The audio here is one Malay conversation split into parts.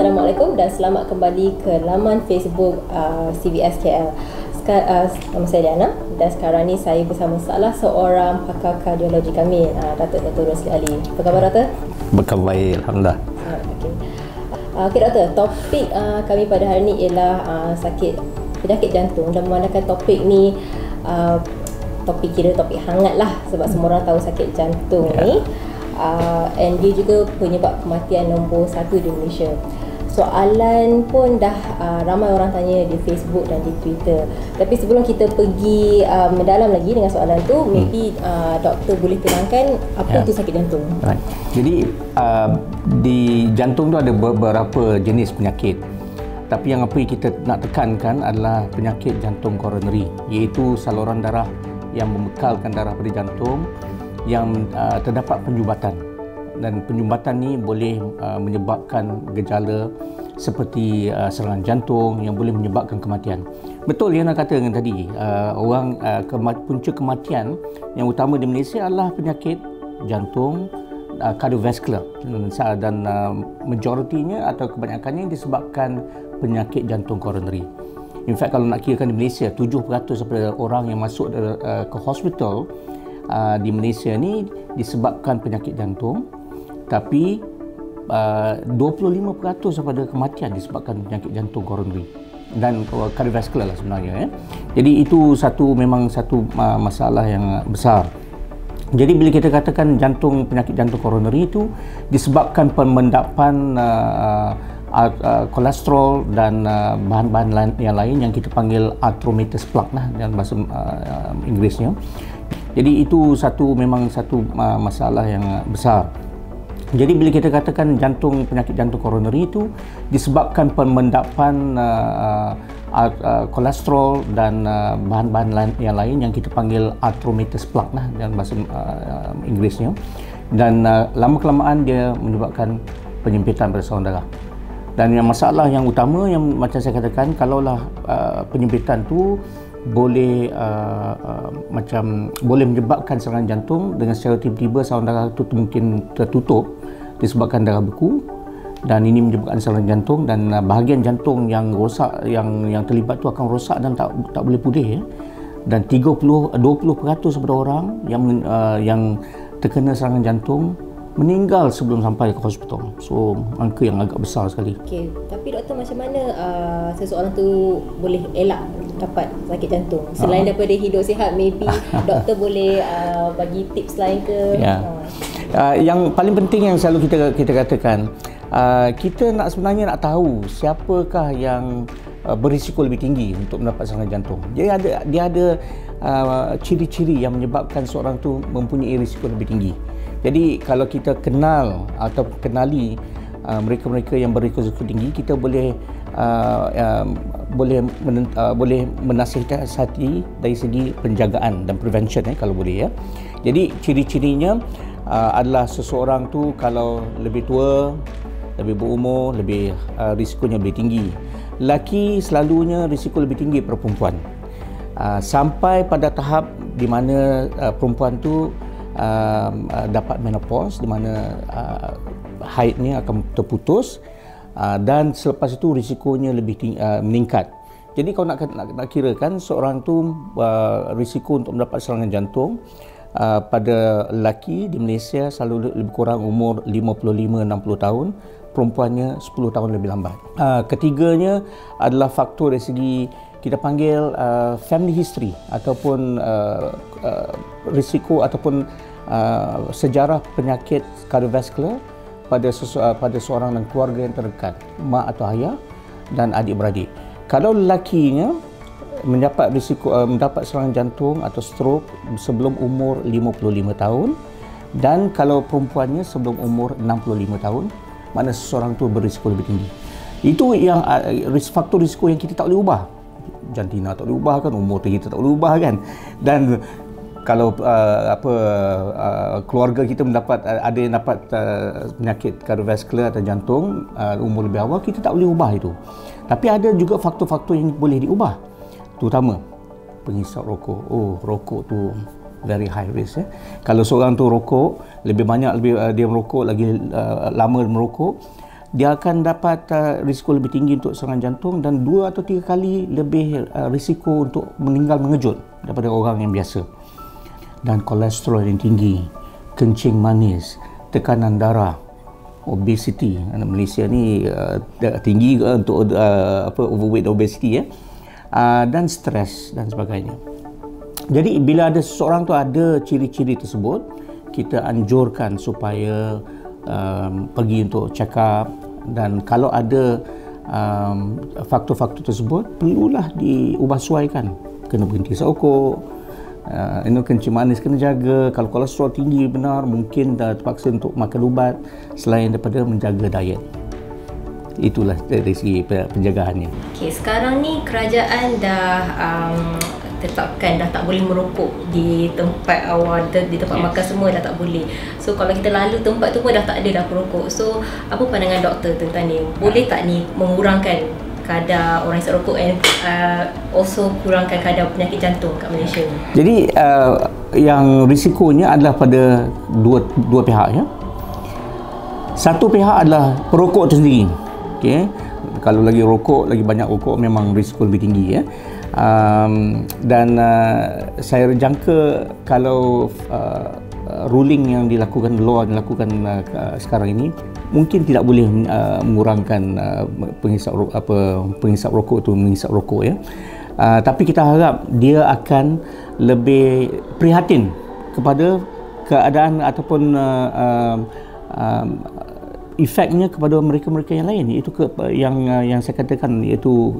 Assalamualaikum dan selamat kembali ke laman Facebook CVS KL. Nama saya Diana dan sekarang ni saya bersama salah seorang pakar kardiologi kami, Datuk Rosli Ali. Apa khabar Doktor? Bekal baik, Alhamdulillah. Okey Doktor, topik kami pada hari ini ialah penyakit jantung, dan memandangkan topik ni topik hangat lah sebab semua orang tahu sakit jantung ni. And dia juga penyebab kematian nombor 1 di Malaysia. Soalan pun dah ramai orang tanya di Facebook dan di Twitter. Tapi sebelum kita pergi mendalam lagi dengan soalan tu, maybe doktor boleh terangkan apa itu sakit jantung. Right. Jadi di jantung tu ada beberapa jenis penyakit. Tapi yang apa yang kita nak tekankan adalah penyakit jantung koroneri, iaitu saluran darah yang membekalkan darah pada jantung yang terdapat penyumbatan, dan penyumbatan ni boleh menyebabkan gejala seperti serangan jantung yang boleh menyebabkan kematian. Betul yang nak kata dengan tadi, punca kematian yang utama di Malaysia adalah penyakit jantung kardiovaskular, dan majoritinya atau kebanyakannya disebabkan penyakit jantung koroneri. In fact, kalau nak kirakan di Malaysia, 7% daripada orang yang masuk ke hospital di Malaysia ni disebabkan penyakit jantung, tapi 25% daripada kematian disebabkan penyakit jantung koroneri dan kardiovaskular lah sebenarnya. Jadi itu memang satu masalah yang besar. Jadi bila kita katakan penyakit jantung koroneri itu disebabkan pemendapan kolesterol dan bahan-bahan yang lain yang kita panggil atherosclerotic plaque lah dalam bahasa Inggerisnya. Jadi itu memang satu masalah yang besar. Jadi bila kita katakan penyakit jantung koroneri itu disebabkan pemendapan kolesterol dan bahan-bahan yang lain yang kita panggil atherosclerotic plaque lah dalam bahasa Inggerisnya, dan lama-kelamaan dia menyebabkan penyempitan pada saluran darah. Dan yang masalah yang utama yang macam saya katakan, kalaulah penyempitan tu boleh menyebabkan serangan jantung dengan secara tiba-tiba saluran darah itu mungkin tertutup disebabkan darah beku, dan ini menyebabkan serangan jantung, dan bahagian jantung yang rosak yang terlibat tu akan rosak dan tak boleh pulih Dan 20% daripada orang yang terkena serangan jantung meninggal sebelum sampai ke hospital. So angka yang agak besar sekali. Okey, tapi doktor, macam mana seseorang tu boleh elak dapat sakit jantung? Selain daripada hidup sihat, maybe doktor boleh bagi tips lain ke? Yang paling penting yang selalu kita katakan, kita sebenarnya nak tahu siapakah yang berisiko lebih tinggi untuk mendapat serangan jantung. Dia ada ciri-ciri yang menyebabkan seorang tu mempunyai risiko lebih tinggi. Jadi kalau kita kenal atau kenali mereka-mereka yang berisiko tinggi, kita boleh menasihati dari segi penjagaan dan prevention kalau boleh . Jadi ciri-cirinya adalah seseorang tu kalau lebih tua, lebih berumur, risikonya lebih tinggi. Lelaki selalunya risiko lebih tinggi daripada perempuan. Sampai pada tahap di mana perempuan tu dapat menopause, di mana haidnya akan terputus, dan selepas itu risikonya lebih meningkat. Jadi kalau nak kirakan seorang tu risiko untuk mendapat serangan jantung pada lelaki di Malaysia selalu lebih kurang umur 55-60 tahun, perempuannya 10 tahun lebih lambat. Ketiganya adalah faktor dari segi kita panggil family history ataupun risiko ataupun sejarah penyakit kardiovaskular pada seorang dan keluarga yang terdekat, mak atau ayah dan adik-beradik. Kalau lelakinya mendapat serangan jantung atau stroke sebelum umur 55 tahun, dan kalau perempuannya sebelum umur 65 tahun, mana seseorang tu berisiko lebih tinggi. Itu yang faktor risiko yang kita tak boleh ubah. Jantina tak boleh ubah kan, umur kita tak boleh ubah kan. Dan kalau keluarga kita ada yang dapat penyakit kardiovaskular atau jantung umur lebih awal, kita tak boleh ubah itu. Tapi ada juga faktor-faktor yang boleh diubah, terutama penghisap rokok. Rokok tu very high risk. Kalau seorang tu rokok lebih banyak, dia merokok lagi lama merokok, dia akan dapat risiko lebih tinggi untuk serangan jantung dan 2 atau 3 kali lebih risiko untuk meninggal mengejut daripada orang yang biasa. Dan kolesterol yang tinggi, kencing manis, tekanan darah, obesity. Malaysia ni tinggi untuk overweight, obesity dan stres dan sebagainya. Jadi bila ada seseorang tu ada ciri-ciri tersebut, kita anjurkan supaya pergi untuk check up, dan kalau ada faktor-faktor tersebut perlulah diubah suaikan. Kena berhenti rokok, kencing manis kena jaga. Kalau kolesterol tinggi benar, mungkin dah terpaksa untuk makan ubat selain daripada menjaga diet. Itulah dari segi penjagaannya. Okey, sekarang ni kerajaan dah tetapkan dah tak boleh merokok di tempat awal, di tempat makan semua dah tak boleh. So kalau kita lalu tempat tu pun dah tak ada dah perokok. So apa pandangan doktor tentang ni? Boleh tak ni mengurangkan kadar orang hisap rokok and also kurangkan kadar penyakit jantung kat Malaysia ni? Jadi yang risikonya adalah pada dua pihak ya. Satu pihak adalah perokok itu sendiri. Okey. Kalau lagi rokok, lagi banyak rokok, memang risiko lebih tinggi ya. Dan saya jangka kalau ruling yang dilakukan, law yang dilakukan sekarang ini mungkin tidak boleh mengurangkan penghisap rokok tu menghisap rokok ya. Tapi kita harap dia akan lebih prihatin kepada keadaan ataupun efeknya kepada mereka-mereka yang lain, iaitu yang saya katakan, iaitu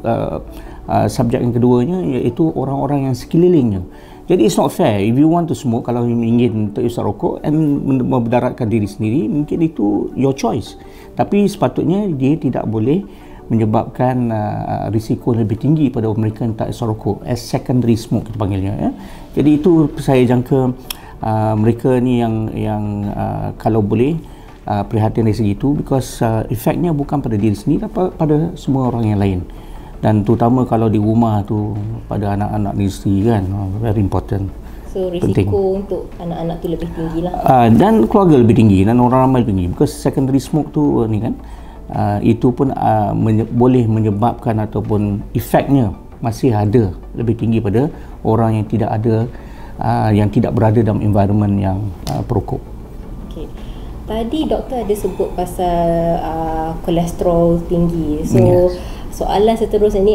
subjek yang keduanya, iaitu orang-orang yang sekelilingnya. Jadi it's not fair if you want to smoke, kalau ingin terusap rokok dan membedaratkan diri sendiri, mungkin itu your choice, tapi sepatutnya dia tidak boleh menyebabkan risiko lebih tinggi pada mereka yang tak isap rokok, as secondary smoke kita panggilnya ya. Jadi itu saya jangka mereka ni yang kalau boleh prihatin dari segi itu, because efeknya bukan pada diri sendiri tapi pada semua orang yang lain, dan terutama kalau di rumah tu pada anak-anak ni sendiri kan, very important. So risiko penting untuk anak-anak tu lebih tinggi lah, dan keluarga lebih tinggi dan orang ramai lebih tinggi, because secondary smoke tu ni kan, itu pun boleh menyebabkan ataupun efeknya masih ada lebih tinggi pada orang yang tidak ada yang tidak berada dalam environment yang perokok. Okay. Tadi doktor ada sebut pasal kolesterol tinggi. So soalan seterusnya ni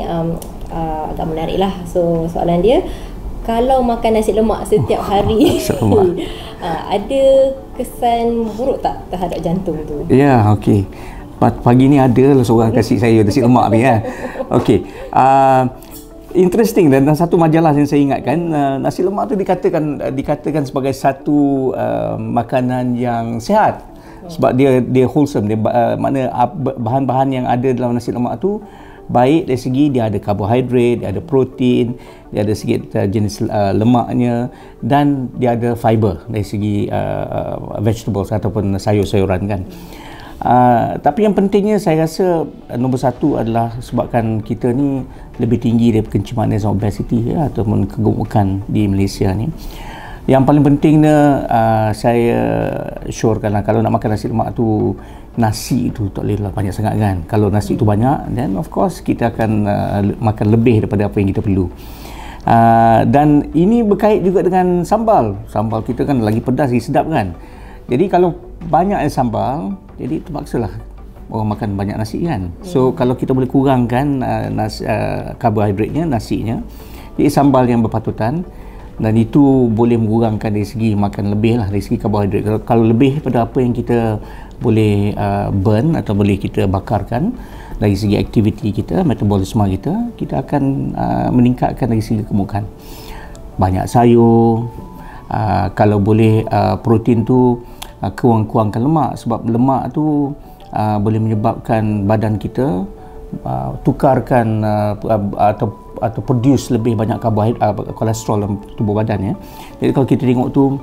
agak menarik lah. So soalan dia, kalau makan nasi lemak setiap hari ada kesan buruk tak terhadap jantung tu? Ya, okey. Pagi ni ada lah seorang kasih saya nasi lemak ni ya. Okey. Interesting, dan satu majalah yang saya ingatkan, nasi lemak tu dikatakan sebagai satu makanan yang sihat, sebab dia wholesome, dia mana bahan-bahan yang ada dalam nasi lemak tu baik dari segi dia ada karbohidrat, dia ada protein, dia ada sikit jenis lemaknya, dan dia ada fiber dari segi vegetables ataupun sayur-sayuran kan. Tapi yang pentingnya saya rasa nombor satu adalah sebabkan kita ni lebih tinggi daripada kencing manis dan obesity ya, ataupun kegemukan di Malaysia ni. Yang paling pentingnya saya syorkanlah, kalau nak makan nasi lemak tu, nasi tu tak boleh banyak sangat kan. Kalau nasi tu banyak, then of course kita akan makan lebih daripada apa yang kita perlu. Dan ini berkait juga dengan sambal. Sambal kita kan lagi pedas, lagi sedap kan. Jadi kalau banyak sambal, jadi terpaksalah orang makan banyak nasi kan. So kalau kita boleh kurangkan karbohidratnya, nasinya, jadi sambal yang berpatutan, dan itu boleh mengurangkan dari segi makan lebih lah, dari segi karbohidrat. Kalau lebih pada apa yang kita boleh burn atau boleh kita bakarkan dari segi aktiviti kita, metabolisme kita akan meningkatkan dari segi kemukan. Banyak sayur, kalau boleh protein tu kurangkan lemak, sebab lemak tu boleh menyebabkan badan kita tukarkan atau produce lebih banyak karbohidrat, kolesterol dalam tubuh badan ya. Jadi kalau kita tengok tu,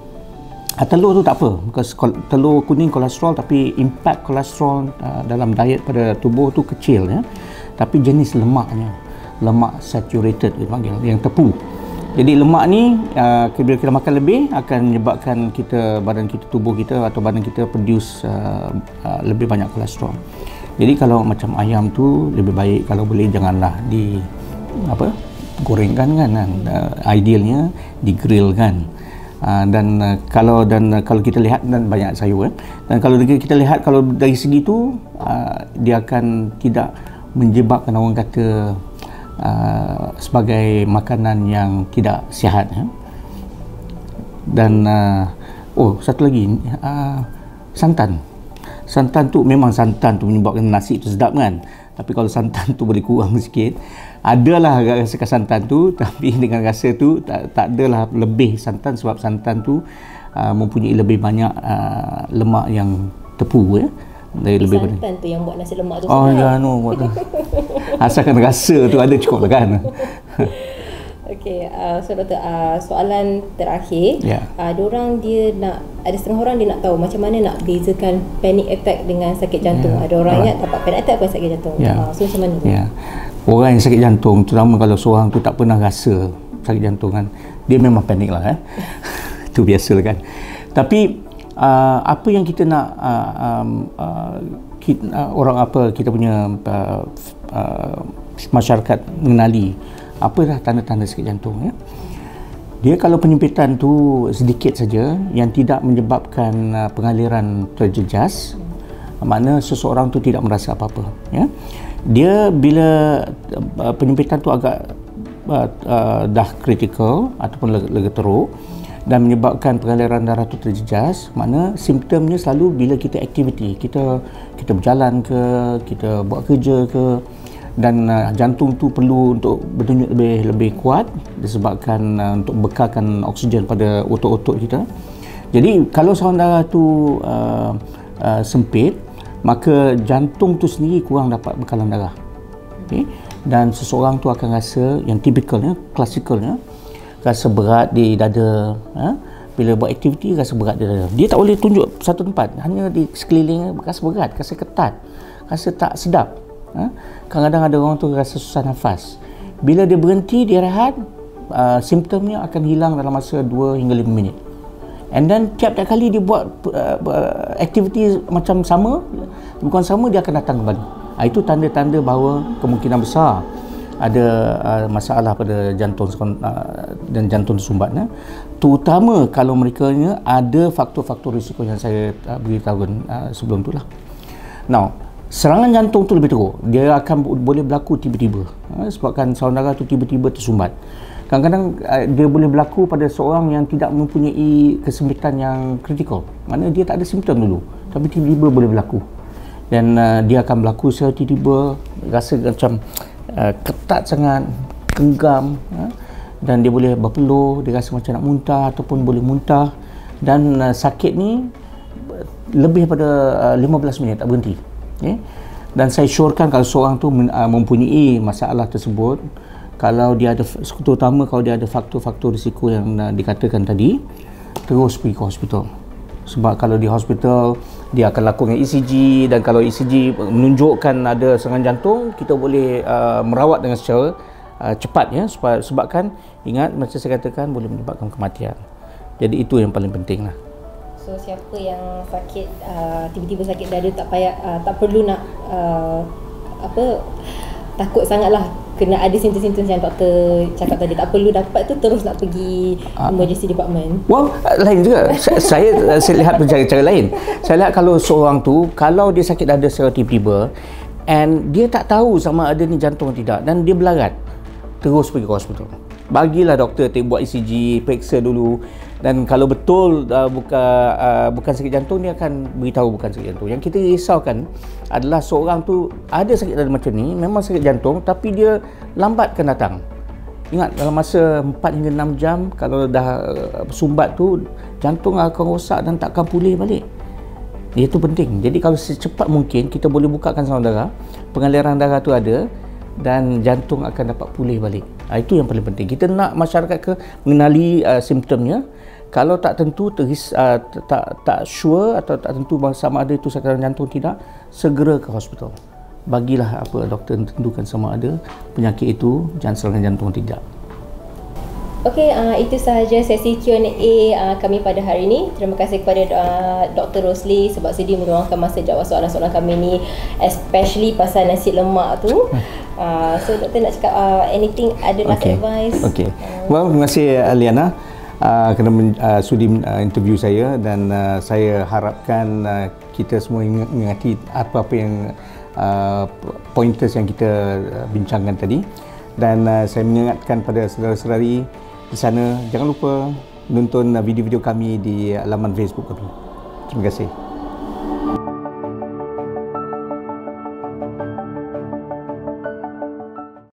telur tu tak apa, because telur kuning kolesterol, tapi impact kolesterol dalam diet pada tubuh tu kecil ya. Tapi jenis lemaknya, lemak saturated dipanggil, yang tepu. Jadi lemak ni bila kita makan lebih akan menyebabkan badan kita, tubuh kita atau badan kita produce lebih banyak kolesterol. Jadi kalau macam ayam tu lebih baik kalau boleh janganlah di gorengkan kan. Idealnya di grill kan. Kalau kita lihat, dan banyak sayur dan kalau kita lihat kalau dari segi tu dia akan tidak menyebabkan orang kata sebagai makanan yang tidak sihat dan satu lagi santan tu memang santan tu menyebabkan nasi tu sedap kan, tapi kalau santan tu boleh kurang sikit, adalah rasa santan tu, tapi dengan rasa tu tak adalah lebih santan, sebab santan tu mempunyai lebih banyak lemak yang tepu dari lebih santan banyak. Tu yang buat nasi lemak tu buat tu asalkan rasa tu ada cukup lah kan. Okey, so doktor, soalan terakhir. Diorang dia nak, ada setengah orang dia nak tahu macam mana nak bezakan panic attack dengan sakit jantung. Ada orang yang dapat panic attack apa sakit jantung. So macam mana? Orang yang sakit jantung, terutama kalau seorang tu tak pernah rasa sakit jantung kan, dia memang panik lah itu biasa kan. Tapi apa yang kita nak kita punya masyarakat mengenali apa tanda-tanda sakit jantung Dia kalau penyempitan tu sedikit saja yang tidak menyebabkan pengaliran terjejas, makna seseorang tu tidak merasa apa-apa Dia bila penyempitan tu agak dah kritikal ataupun lega teruk dan menyebabkan pengaliran darah tu terjejas, makna simptomnya selalu bila kita aktiviti, kita berjalan ke, kita buat kerja ke, dan jantung tu perlu untuk berdenyut lebih kuat disebabkan untuk bekalkan oksigen pada otot-otot kita. Jadi kalau saluran darah tu sempit, maka jantung tu sendiri kurang dapat bekalan darah. Dan seseorang tu akan rasa yang tipikalnya, klasikalnya, rasa berat di dada. Bila buat aktiviti rasa berat di dada. Dia tak boleh tunjuk satu tempat, hanya di sekelilingnya rasa berat, rasa ketat, rasa tak sedap. Kadang-kadang ada orang tu rasa susah nafas. Bila dia berhenti, dia rehat, simptomnya akan hilang dalam masa 2 hingga 5 minit. And then tiap-tiap kali dia buat aktiviti macam sama, bukan sama, dia akan datang kembali. Itu tanda-tanda bahawa kemungkinan besar ada masalah pada jantung dan jantung tersumbat. Terutama kalau mereka ada faktor-faktor risiko yang saya beritahu sebelum tu lah. Now, serangan jantung tu lebih teruk. Dia akan boleh berlaku tiba-tiba sebabkan saluran darah tu tiba-tiba tersumbat. Kadang-kadang dia boleh berlaku pada seorang yang tidak mempunyai kesempitan yang kritikal. Maknanya dia tak ada simptom dulu, tapi tiba-tiba boleh berlaku. Dan dia akan berlaku secara tiba-tiba, rasa macam ketat sangat, genggam, dan dia boleh berpeluh, dia rasa macam nak muntah ataupun boleh muntah. Dan sakit ni lebih pada 15 minit tak berhenti. Dan saya syorkan kalau seorang tu mempunyai masalah tersebut, kalau dia ada, terutama kalau dia ada faktor-faktor risiko yang dikatakan tadi, terus pergi ke hospital. Sebab kalau di hospital dia akan lakukan ECG, dan kalau ECG menunjukkan ada serangan jantung, kita boleh merawat dengan secara cepat sebabkan ingat macam saya katakan boleh menyebabkan kematian. Jadi itu yang paling penting lah. So siapa yang sakit tiba-tiba sakit dada tak payah tak perlu nak takut sangatlah kena ada simptom-simptom yang doktor cakap tadi. Tak perlu dapat tu terus nak pergi emergency department. Lain juga. saya lihat cara lain. Saya lihat kalau seorang tu, kalau dia sakit dada secara tiba-tiba and dia tak tahu sama ada ni jantung atau tidak dan dia belarat, terus pergi ke hospital. Bagilah doktor buat ECG, periksa dulu, dan kalau betul bukan sakit jantung, dia akan beritahu bukan sakit jantung. Yang kita risaukan adalah seorang tu ada sakit dada macam ni, memang sakit jantung, tapi dia lambatkan datang. Ingat, dalam masa 4 hingga 6 jam kalau dah sumbat tu, jantung akan rosak dan takkan pulih balik. Itu penting. Jadi kalau secepat mungkin kita boleh bukakan saluran darah, pengaliran darah tu ada, dan jantung akan dapat pulih balik. Itu yang paling penting. Kita nak masyarakat mengenali simptomnya. Kalau tak tentu, tak sure atau tak tentu sama ada itu serangan jantung tidak, segera ke hospital. Bagilah doktor tentukan sama ada penyakit itu jangan serangan jantung tidak. Okey, itu sahaja sesi Q&A kami pada hari ini. Terima kasih kepada Dr. Rosli sebab sudi meluangkan masa jawab soalan-soalan kami ni, especially pasal nasi lemak tu. So doktor nak cakap anything, ada last advice? Okey. Well, terima kasih Liana kerana sudi interview saya, dan saya harapkan kita semua mengingati apa-apa yang pointers yang kita bincangkan tadi. Dan saya mengingatkan pada saudara-saudari di sana, jangan lupa menonton video-video kami di laman Facebook kami. Terima kasih.